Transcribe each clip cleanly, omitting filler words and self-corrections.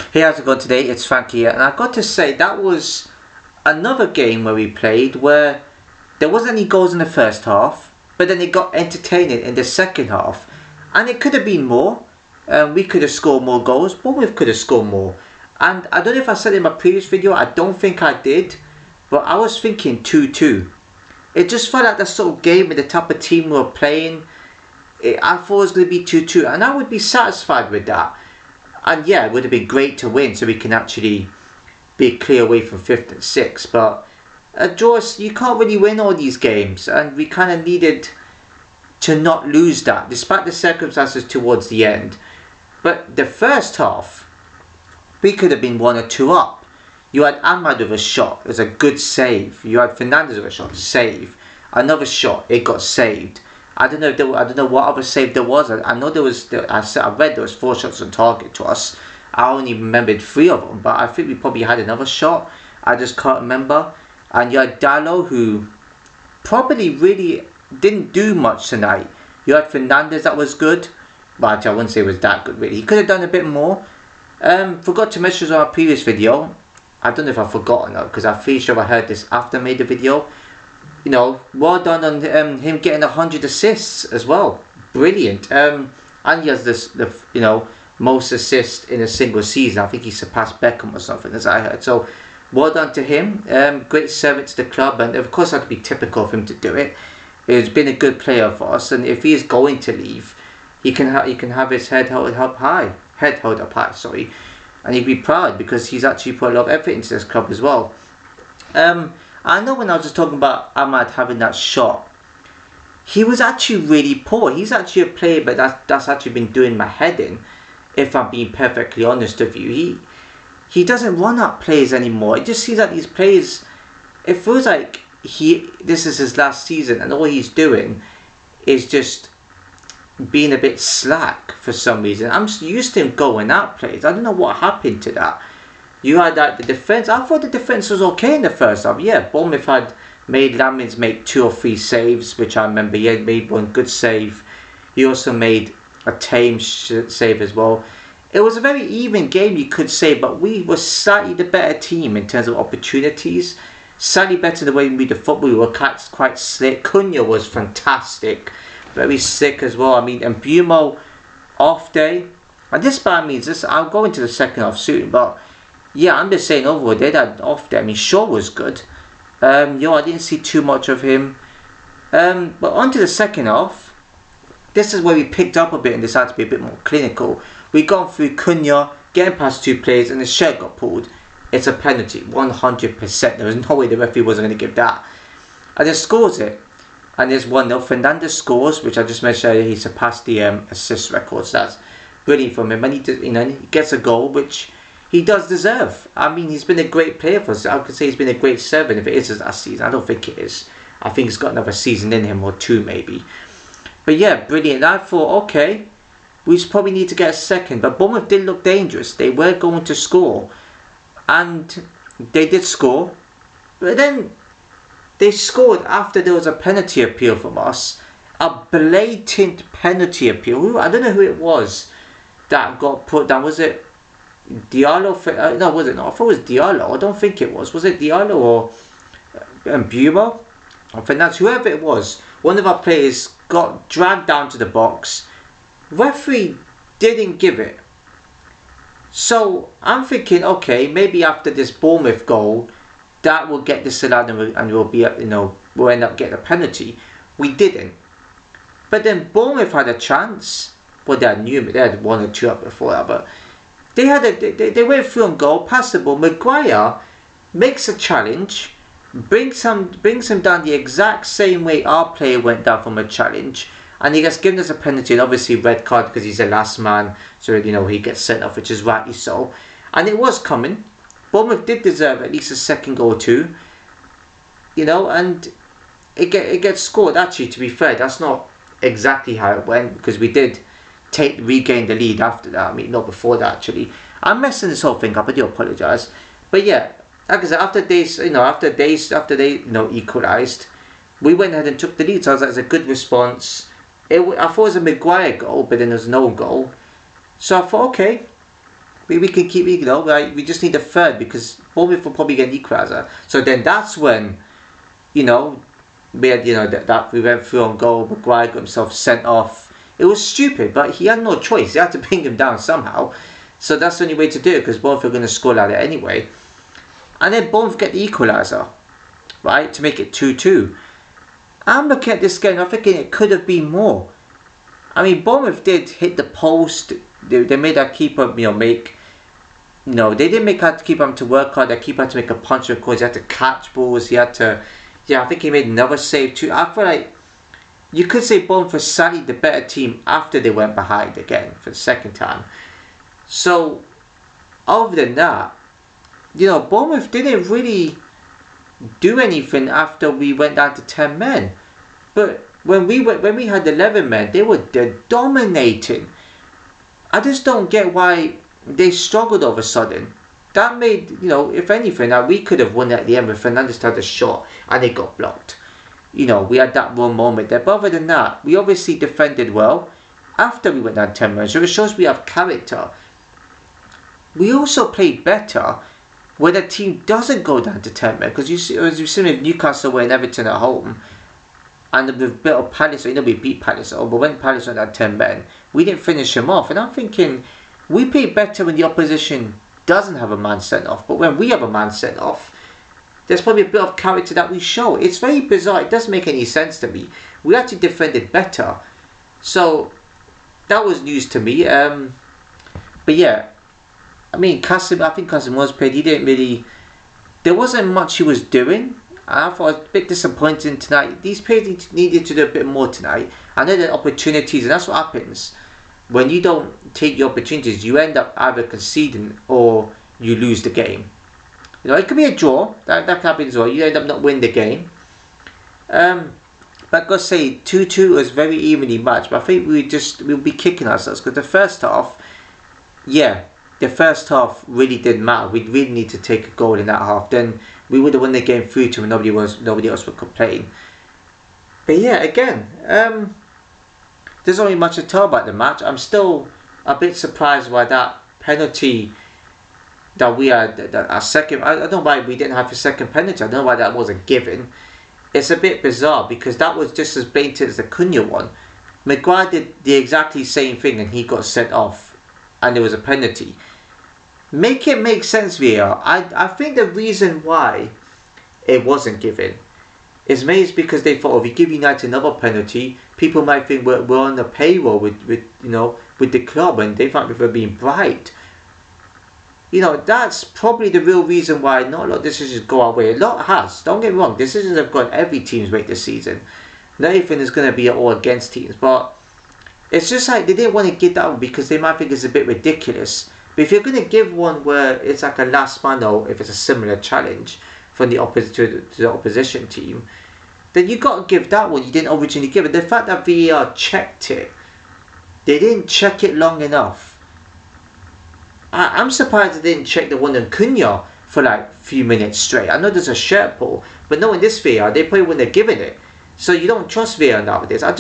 Hey, how's it going today? It's Frankie here, and I've got to say that was another game where we played where there wasn't any goals in the first half, but then it got entertaining in the second half, and it could have been more. We could have scored more goals, but we could have scored more. And I don't know if I said in my previous video, I don't think I did, but I was thinking 2-2. It just felt like that sort of game with the type of team we were playing. I thought it was going to be 2-2, and I would be satisfied with that. And yeah, it would have been great to win so we can actually be clear away from 5th and 6th. But Joyce, you can't really win all these games, and we kind of needed to not lose that, despite the circumstances towards the end. But the first half, we could have been 1 or 2 up. You had Ahmad with a shot, it was a good save. You had Fernandez with a shot, save. Another shot, it got saved. I don't know what other save there was. I know there was. I read there was 4 shots on target to us. I only remembered 3 of them, but I think we probably had another shot. I just can't remember. And you had Dallo, who probably really didn't do much tonight. You had Fernandez that was good, but I wouldn't say it was that good really. He could have done a bit more. Forgot to mention on our previous video. I don't know if I forgot or not, because I'm pretty sure I heard this after I made the video. You know, well done on him getting 100 assists as well. Brilliant. And he has the most assists in a single season. I think he surpassed Beckham or something, as I heard. So well done to him. Great servant to the club, and of course that'd be typical of him to do it. He's been a good player for us, and if he is going to leave, he can have his head held up high. And he'd be proud because he's actually put a lot of effort into this club as well. I know when I was just talking about Ahmad having that shot, he was actually really poor. He's actually a player, but that's actually been doing my head in, if I'm being perfectly honest with you. He doesn't run up plays anymore. It just seems like these plays, it feels like this is his last season, and all he's doing is just being a bit slack for some reason. I'm used to him going out plays. I don't know what happened to that. You had the defence. I thought the defence was okay in the first half. Yeah, Bournemouth had made Lamins make 2 or 3 saves, which I remember. He had made one good save. He also made a tame save as well. It was a very even game, you could say, but we were slightly the better team in terms of opportunities. Slightly better the way we moved the football. We were quite slick. Cunha was fantastic. Very slick as well. I mean, and Bumo, off day. And this by means, I'll go into the second half soon, but yeah, I'm just saying overall, they had off there. I mean, Shaw was good. I didn't see too much of him. But on to the second half. This is where we picked up a bit and decided to be a bit more clinical. We gone through Cunha, getting past 2 players, and the shirt got pulled. It's a penalty, 100%. There was no way the referee wasn't going to give that. And then scores it. And there's 1-0. Fernandez scores, which I just mentioned. He surpassed the assist records. That's brilliant from him. And he gets a goal, which he does deserve. I mean, he's been a great player for us. I could say he's been a great servant if it is his last season. I don't think it is. I think he's got another season in him, or 2 maybe. But yeah, brilliant. I thought, okay, we probably need to get a second. But Bournemouth did look dangerous. They were going to score. And they did score. But then they scored after there was a penalty appeal from us. A blatant penalty appeal. I don't know who it was that got put down. Was it Diallo? No, was it not? I thought it was Diallo. I don't think it was. Was it Diallo or Bumo? Or Fernandez? Whoever it was. One of our players got dragged down to the box. Referee didn't give it. So I'm thinking, okay, maybe after this Bournemouth goal, that will get disallowed and we'll be, we'll end up getting a penalty. We didn't. But then Bournemouth had a chance. Well, they had 1 or 2 up before that, but they went through on goal, passed the ball. Maguire makes a challenge, brings him down the exact same way our player went down from a challenge, and he gets given us a penalty, and obviously red card because he's the last man, so he gets sent off, which is rightly so. And it was coming. Bournemouth did deserve at least a second goal or 2, and it gets scored. Actually, to be fair, that's not exactly how it went, because we did regain the lead after that. I mean, not before that actually. I'm messing this whole thing up. I do apologise. But yeah, like I said, after they equalised, we went ahead and took the lead. So I was like, it's a good response. I thought it was a Maguire goal, but then there's no goal. So I thought, okay, maybe we can keep, right, we just need a third because Bournemouth will probably get an equaliser. So then that's when, we had, that we went through on goal. Maguire got himself sent off. It was stupid, but he had no choice. He had to bring him down somehow. So that's the only way to do it because Bournemouth are going to score like that anyway. And then Bournemouth get the equaliser, right, to make it 2-2. I'm looking at this game, I'm thinking it could have been more. I mean, Bournemouth did hit the post. They made that keeper, make. They didn't make that keeper to work hard. That keeper had to make a punch, of course. He had to catch balls. He had to. I think he made another save too. I feel like you could say Bournemouth was sadly the better team after they went behind again for the second time. So, other than that, Bournemouth didn't really do anything after we went down to 10 men. But when we had 11 men, they're dominating. I just don't get why they struggled all of a sudden. That made, if anything, we could have won at the end when Fernandes had a shot and it got blocked. We had that one moment there. But other than that, we obviously defended well after we went down 10 men. So it shows we have character. We also played better when a team doesn't go down to 10 men. Because as you've seen with Newcastle away and Everton at home, and with bit of Palace, we beat Palace, but when Palace went down 10 men, we didn't finish him off. And I'm thinking, we play better when the opposition doesn't have a man sent off. But when we have a man sent off, there's probably a bit of character that we show. It's very bizarre. It doesn't make any sense to me. We actually defended better. So, that was news to me. But yeah, I think Kasim was played. He didn't really... There wasn't much he was doing. I thought it was a bit disappointing tonight. These players needed to do a bit more tonight. I know there are opportunities, and that's what happens. When you don't take your opportunities, you end up either conceding or you lose the game. It could be a draw. That can happen as well. You end up not winning the game. But I've got to say, 2-2 was very evenly matched. But I think we'll be kicking ourselves because the first half really didn't matter. We really need to take a goal in that half. Then we would have won the game 3-2 and nobody else would complain. But yeah, again, there's only much to tell about the match. I'm still a bit surprised by that penalty that we had, our second. I don't know why we didn't have a second penalty. I don't know why that wasn't given. It's a bit bizarre because that was just as blatant as the Cunha one. Maguire did the exactly same thing and he got sent off and there was a penalty. Make it make sense, VAR. I think the reason why it wasn't given is maybe because they thought, if we give United another penalty, people might think we're on the payroll with the club and they think we're being bribed. That's probably the real reason why not a lot of decisions go our way. A lot has. Don't get me wrong. Decisions have gone every team's way this season. Not everything is going to be all against teams, but it's just like they didn't want to give that one because they might think it's a bit ridiculous. But if you're going to give one where it's like a last man, or if it's a similar challenge from the to the opposition team, then you got to give that one. You didn't originally give it. The fact that VAR checked it, they didn't check it long enough. I'm surprised they didn't check the one on Cunha for like a few minutes straight. I know there's a shirt pull, but knowing this VAR, they probably wouldn't have given it. So you don't trust VAR nowadays. I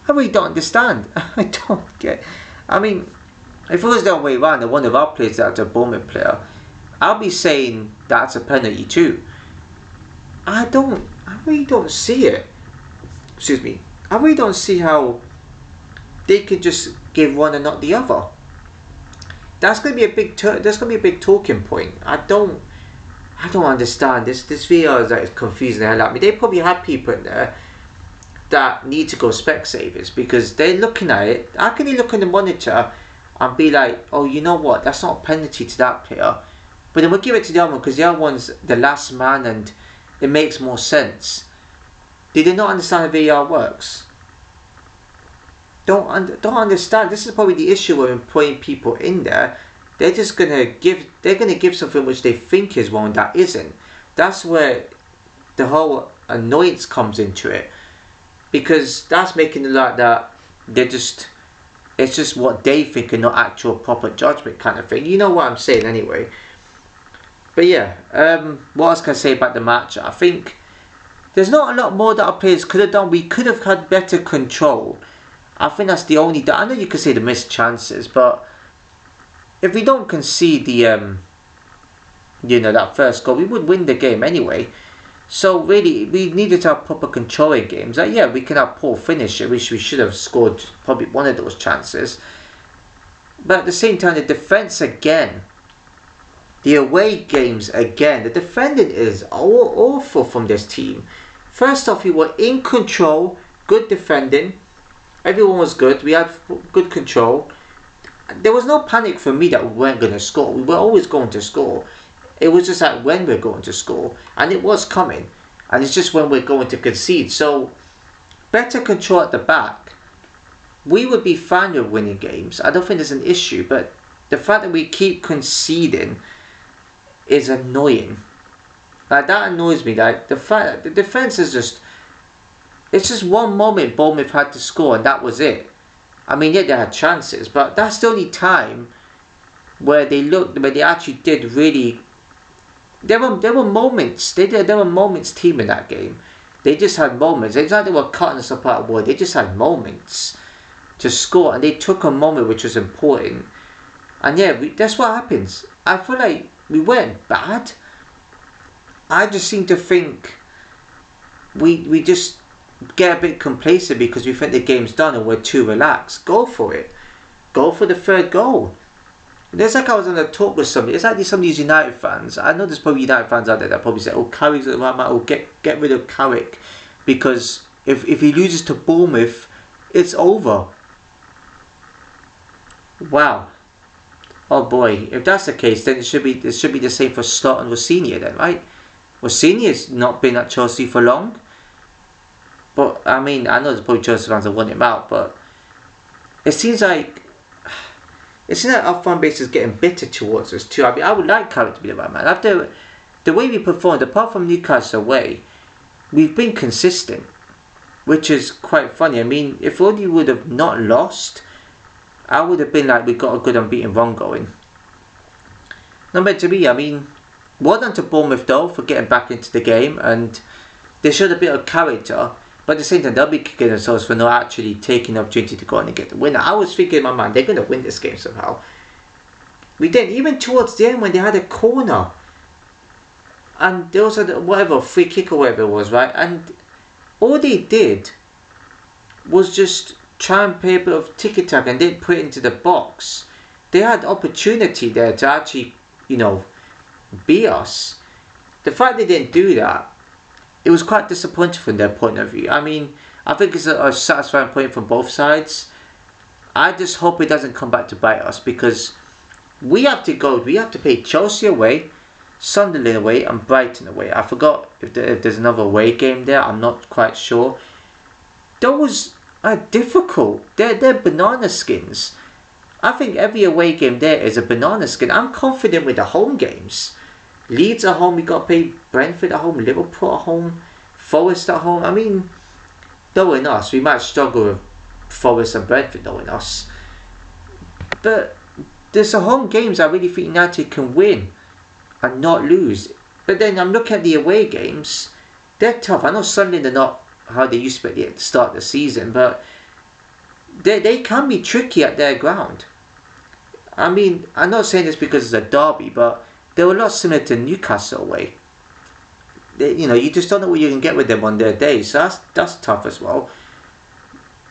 really don't understand. I don't get. I mean, if it was the other way around and one of our players that's a Bournemouth player, I'll be saying that's a penalty too. I really don't see it. Excuse me. I really don't see how they could just give one and not the other. That's going to be a big talking point. I don't understand this. This VAR is like confusing the hell out of me. They probably have people in there that need to go Specsavers because they're looking at it. How can they look on the monitor and be like, oh, you know what? That's not a penalty to that player, but then we'll give it to the other one because the other one's the last man and it makes more sense. Did they not understand how VAR works? Don't understand. This is probably the issue with employing people in there. They're just gonna give something which they think is wrong that isn't. That's where the whole annoyance comes into it, because that's making it like that it's just what they think and not actual proper judgment kind of thing. You know what I'm saying anyway. But yeah, what else can I say about the match? I think there's not a lot more that our players could have done. We could have had better control. I think that's the only... I know you could say the missed chances, but if we don't concede that first goal, we would win the game anyway. So really, we needed to have proper controlling games. Yeah, we can have poor finish, which we should have scored probably one of those chances. But at the same time, the defense again, the away games again, the defending is awful from this team. First off, we were in control, good defending. Everyone was good. We had good control. There was no panic for me that we weren't going to score. We were always going to score. It was just like when we're going to score, and it was coming, and it's just when we're going to concede. So better control at the back, we would be fine with winning games. I don't think there's an issue, but the fact that we keep conceding is annoying. Like, that annoys me. Like, the fact that the defense is just, it's just one moment Bournemouth had to score and that was it. I mean, yeah, they had chances, but that's the only time where they actually did really. There were moments. There were moments team in that game. They just had moments. It's like they were cutting us apart. Boy, they just had moments to score, and they took a moment which was important. And yeah, that's what happens. I feel like we weren't bad. I just seem to think we just get a bit complacent because we think the game's done and we're too relaxed. Go for it. Go for the third goal. There's like I was on a talk with somebody. It's like some of these United fans. I know there's probably United fans out there that probably say, "Oh, Carrick's the right man. Oh, get rid of Carrick because if he loses to Bournemouth, it's over." Wow. Oh boy. If that's the case, then it should be the same for Slot and Rossini then, right? Rossini's not been at Chelsea for long. But I mean, I know there's probably Chelsea fans that want him out, but it seems like our fan base is getting bitter towards us too. I mean, I would like Carrick to be the right man. After the way we performed, apart from Newcastle away, we've been consistent, which is quite funny. I mean, if only we would have not lost, I would have been like, we got a good unbeaten run going. Not meant to be. I mean, well done to Bournemouth though for getting back into the game, and they showed a bit of character. But at the same time, they'll be kicking themselves for not actually taking the opportunity to go on and get the winner. I was thinking in my mind, they're going to win this game somehow. We didn't. Even towards the end when they had a corner. And they also had free kick or whatever it was, right? And all they did was just try and play a bit of ticky-tack and didn't put it into the box. They had opportunity there to actually, beat us. The fact they didn't do that, it was quite disappointing from their point of view. I mean, I think it's a satisfying point from both sides. I just hope it doesn't come back to bite us because we have to play Chelsea away, Sunderland away and Brighton away. I forgot if there's another away game there. I'm not quite sure. Those are difficult. They're banana skins. I think every away game there is a banana skin. I'm confident with the home games. Leeds at home, we got to play Brentford at home, Liverpool at home, Forest at home. I mean, knowing us, we might struggle with Forest and Brentford knowing us. But there's some home games I really think United can win and not lose. But then I'm looking at the away games. They're tough. I know Sunderland are not how they used to be at the start of the season, but they can be tricky at their ground. I mean, I'm not saying this because it's a derby, but they were a lot similar to Newcastle away. You just don't know what you can get with them on their day, so that's tough as well.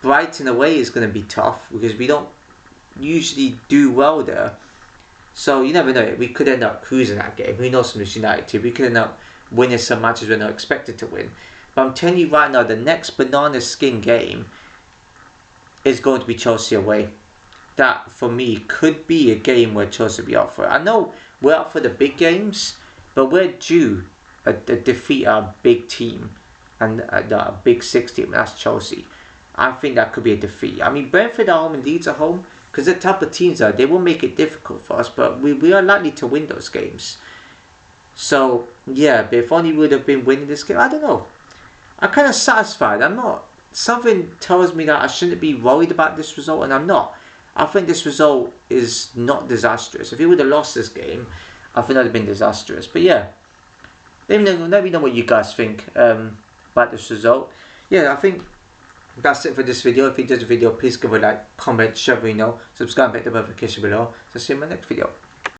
Brighton away is going to be tough because we don't usually do well there. So you never know. We could end up cruising that game. Who knows from this United team? We could end up winning some matches we're not expected to win. But I'm telling you right now, the next banana skin game is going to be Chelsea away. That, for me, could be a game where Chelsea will be up for it. I know we're up for the big games, but we're due a defeat our big team and a big six team, that's Chelsea. I think that could be a defeat. I mean, Brentford at home and Leeds at home, because the type of teams they will make it difficult for us, but we are likely to win those games. So, yeah, but if only we would have been winning this game, I don't know. I'm kind of satisfied. I'm not. Something tells me that I shouldn't be worried about this result, and I'm not. I think this result is not disastrous. If he would have lost this game, I think that would have been disastrous. But yeah, let me know what you guys think about this result. Yeah, I think That's it for this video. If you enjoyed the video, please give a like, comment, share, subscribe, hit the notification below. So see you in my next video.